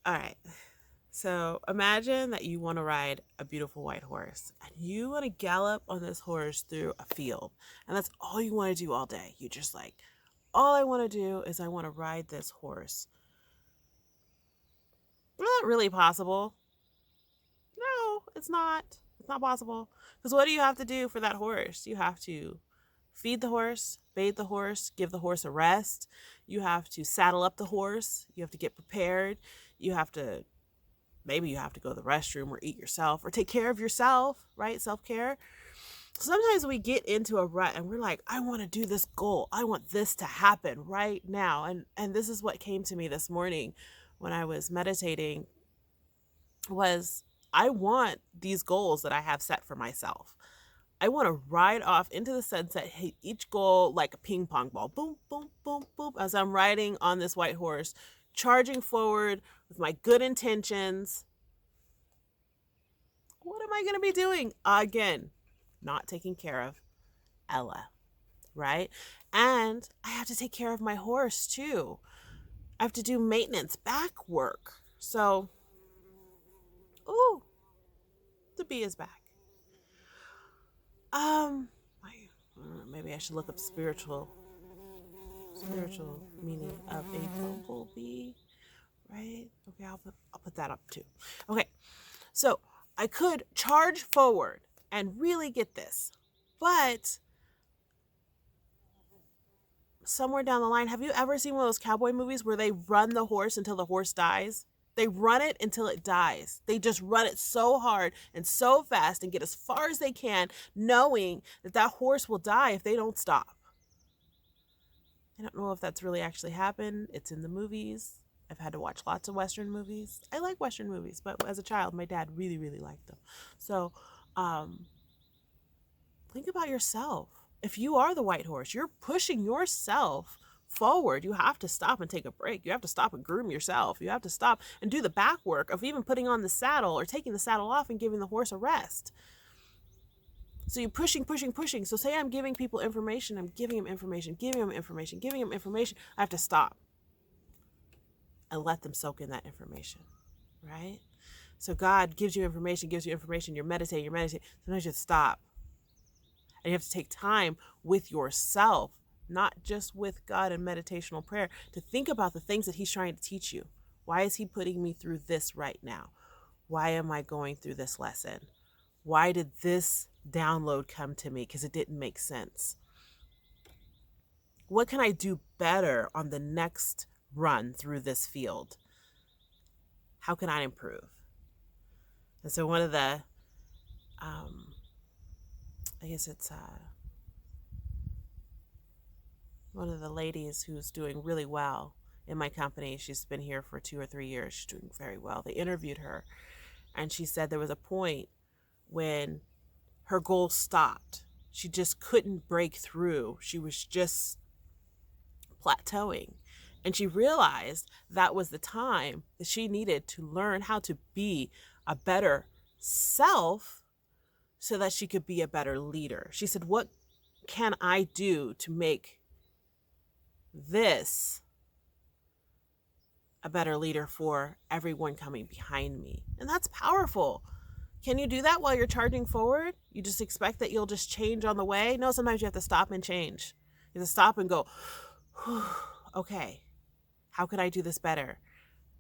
All right. So imagine that you want to ride a beautiful white horse and you want to gallop on this horse through a field. And that's all you want to do all day. You just like, all I want to do is I want to ride this horse. Not really possible. No, it's not. It's not possible. Because what do you have to do for that horse? You have to feed the horse, bathe the horse, give the horse a rest. You have to saddle up the horse. You have to get prepared. You have to maybe you have to go to the restroom or eat yourself or take care of yourself, right? Self-care. Sometimes we get into a rut and we're like, I want to do this goal. I want this to happen right now. And this is what came to me this morning when I was meditating was I want these goals that I have set for myself. I want to ride off into the sunset, hit each goal like a ping pong ball. Boom, boom, boom, boom. As I'm riding on this white horse, charging forward with my good intentions. What am I going to be doing? Again, not taking care of Ella, right? And I have to take care of my horse too. I have to do maintenance, back work. So, ooh, the bee is back. Um, maybe I should look up spiritual meaning of a bumblebee, right? Okay, I'll put that up too. Okay, so I could charge forward and really get this, but somewhere down the line, have you ever seen one of those cowboy movies where they run the horse until the horse dies? They run it until it dies. They just run it so hard and so fast and get as far as they can, knowing that that horse will die if they don't stop. I don't know if that's really actually happened. It's in the movies. I've had to watch lots of Western movies. I like Western movies, but as a child, my dad really, really liked them. So, um, think about yourself. If you are the white horse, you're pushing yourself forward. You have to stop and take a break. You have to stop and groom yourself. You have to stop and do the back work of even putting on the saddle or taking the saddle off and giving the horse a rest. So you're pushing, pushing, pushing. So say I'm giving people information, I'm giving them information, giving them information, giving them information. I have to stop and let them soak in that information, right? So God gives you information, you're meditating, Sometimes you have to stop. And you have to take time with yourself, not just with God and meditational prayer, to think about the things that He's trying to teach you. Why is He putting me through this right now? Why am I going through this lesson? Why did this download come to me? Because it didn't make sense. What can I do better on the next run through this field? How can I improve? And so one of the, I guess it's one of the ladies who's doing really well in my company. She's been here for 2 or 3 years. She's doing very well. They interviewed her, and she said there was a point when her goal stopped. She just couldn't break through. She was just plateauing. And she realized that was the time that she needed to learn how to be a better self so that she could be a better leader. She said, what can I do to make this a better leader for everyone coming behind me? And that's powerful. Can you do that while you're charging forward? You just expect that you'll just change on the way? No, sometimes you have to stop and change. You have to stop and go, okay, how can I do this better?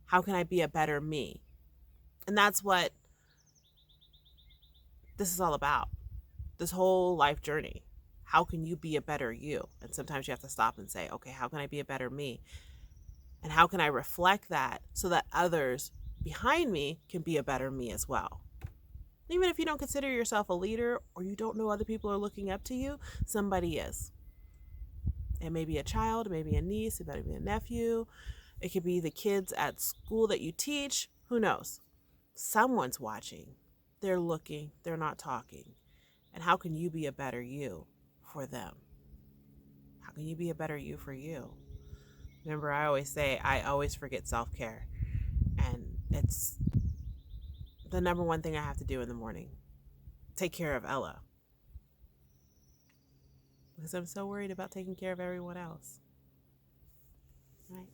How can I be a better me? And that's what this is all about. This whole life journey. How can you be a better you? And sometimes you have to stop and say, okay, how can I be a better me? And how can I reflect that so that others behind me can be a better me as well? Even if you don't consider yourself a leader or you don't know other people are looking up to you, somebody is. It may be a child, it may be a niece, it may be a nephew. It could be the kids at school that you teach. Who knows? Someone's watching. They're looking. They're not talking. And how can you be a better you for them? How can you be a better you for you? Remember, I always say, I always forget self-care. And it's the number one thing I have to do in the morning. Take care of Ella. Because I'm so worried about taking care of everyone else. Right?